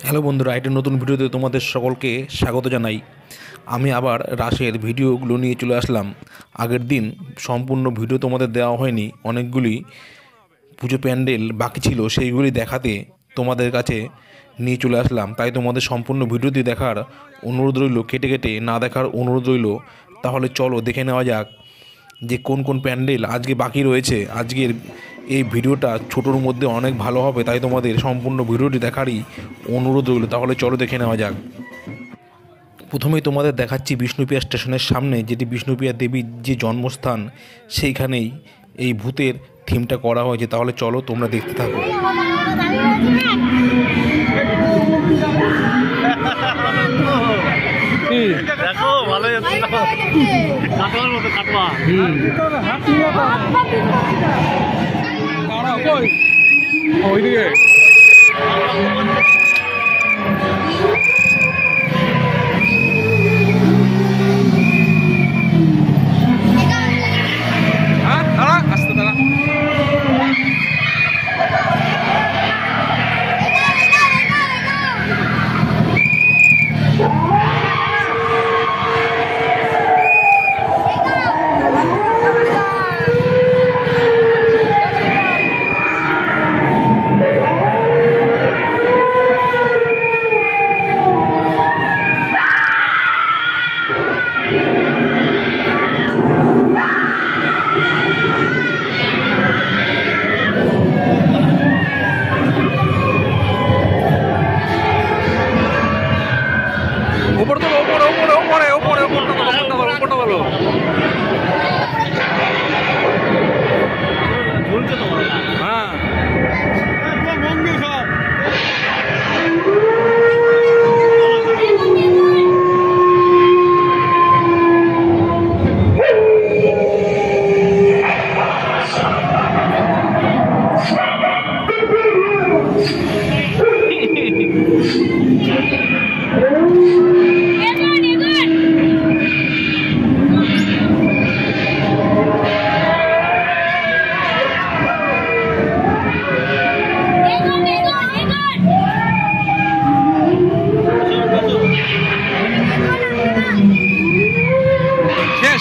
Hello বন্ধুরা, একটা নতুন ভিডিওতে তোমাদের সকলকে স্বাগত জানাই। আমি আবার রাসের ভিডিওগুলো নিয়ে চলে আসলাম। আগের দিন সম্পূর্ণ ভিডিও তোমাদের দেওয়া হয়নি, অনেকগুলি পুজো প্যান্ডেল বাকি ছিল, সেইগুলি দেখাতে তোমাদের কাছে নিয়ে চলে আসলাম। তাই তোমাদের সম্পূর্ণ ভিডিওটি দেখার অনুরোধ রইল, কেটে কেটে না দেখার অনুরোধ রইল। তাহলে চলো দেখে নেওয়া যাক যে কোন কোন প্যান্ডেল আজকে বাকি রয়েছে। আজকের এই ভিডিওটা ছোটোর মধ্যে অনেক ভালো হবে, তাই তোমাদের সম্পূর্ণ ভিডিওটি দেখারই অনুরোধ রইল। তাহলে চলো দেখে নেওয়া যাক। প্রথমেই তোমাদের দেখাচ্ছি বিষ্ণুপ্রিয়া স্টেশনের সামনে, যেটি বিষ্ণুপ্রিয়া দেবীর যে জন্মস্থান, সেইখানেই এই ভূতের থিমটা করা হয়েছে। তাহলে চলো তোমরা দেখতে থাকো। দেখো ভালো যাচ্ছে কাটোয়ার মতো কাটোয়া ওইদিকে আসতে দাঁড়া।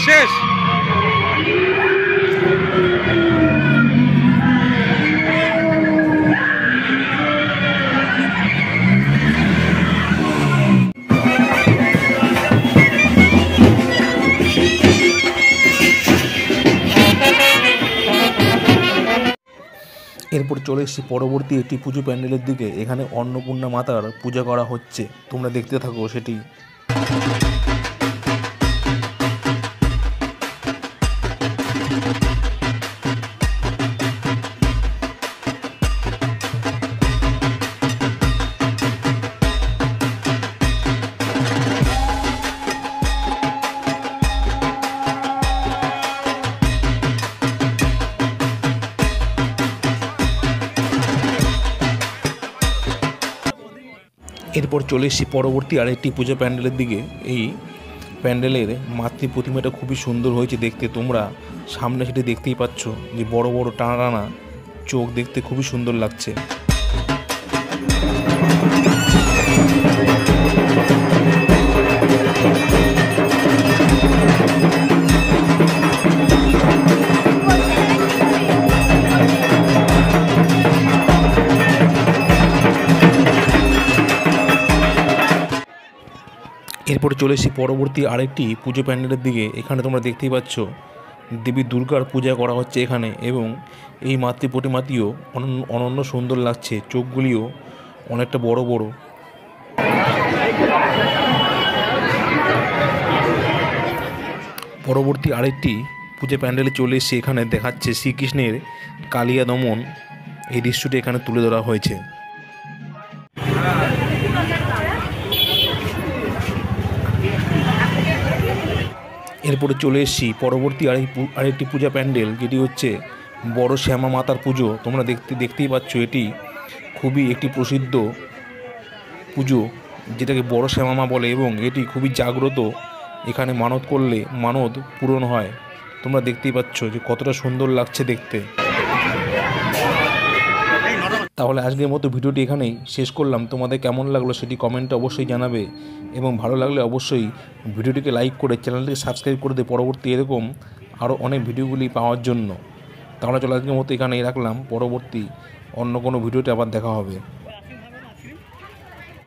শেষ এরপর চলে এসেছি পরবর্তী একটি পুজো প্যান্ডেলের দিকে। এখানে অন্নপূর্ণা মাতার পূজা করা হচ্ছে, তোমরা দেখতে থাকো সেটি। এরপর চলে এসেছি পরবর্তী আরেকটি পুজো প্যান্ডেলের দিকে। এই প্যান্ডেলের মাতৃ প্রতিমাটা খুবই সুন্দর হয়েছে দেখতে, তোমরা সামনে সেটি দেখতেই পাচ্ছ যে বড় বড় টানা টানা চোখ, দেখতে খুবই সুন্দর লাগছে। এরপরে চলে এসেছি পরবর্তী আরেকটি পুজো প্যান্ডেলের দিকে। এখানে তোমরা দেখতেই পাচ্ছ দেবী দুর্গার পূজা করা হচ্ছে এখানে, এবং এই মাতৃ প্রতিমাটিও অনন্য সুন্দর লাগছে, চোখগুলিও অনেকটা বড় বড়। পরবর্তী আরেকটি পুজো প্যান্ডেলে চলে এসেছি। এখানে দেখাচ্ছে শ্রীকৃষ্ণের কালিয়া দমন, এই দৃশ্যটি এখানে তুলে ধরা হয়েছে। এরপরে চলে এসেছি পরবর্তী আরেকটি পূজা প্যান্ডেল, যেটি হচ্ছে বড় শ্যামা মাতার পুজো। তোমরা দেখতেই পাচ্ছ, এটি খুবই একটি প্রসিদ্ধ পুজো, যেটাকে বড় শ্যামা মা বলে, এবং এটি খুবই জাগ্রত। এখানে মানত করলে মানত পূরণ হয়। তোমরা দেখতেই পাচ্ছ যে কতটা সুন্দর লাগছে দেখতে। তাহলে আজকের মতো ভিডিওটি এখানেই শেষ করলাম। তোমাদের কেমন লাগলো সেটি কমেন্টে অবশ্যই জানাবে, এবং ভালো লাগলে অবশ্যই ভিডিওটিকে লাইক করে চ্যানেলটিকে সাবস্ক্রাইব করে দিয়ে পরবর্তী এরকম আরও অনেক ভিডিওগুলি পাওয়ার জন্য। তাহলে চলো আজকের মতো এখানেই রাখলাম, পরবর্তী অন্য কোনো ভিডিওতে আবার দেখা হবে।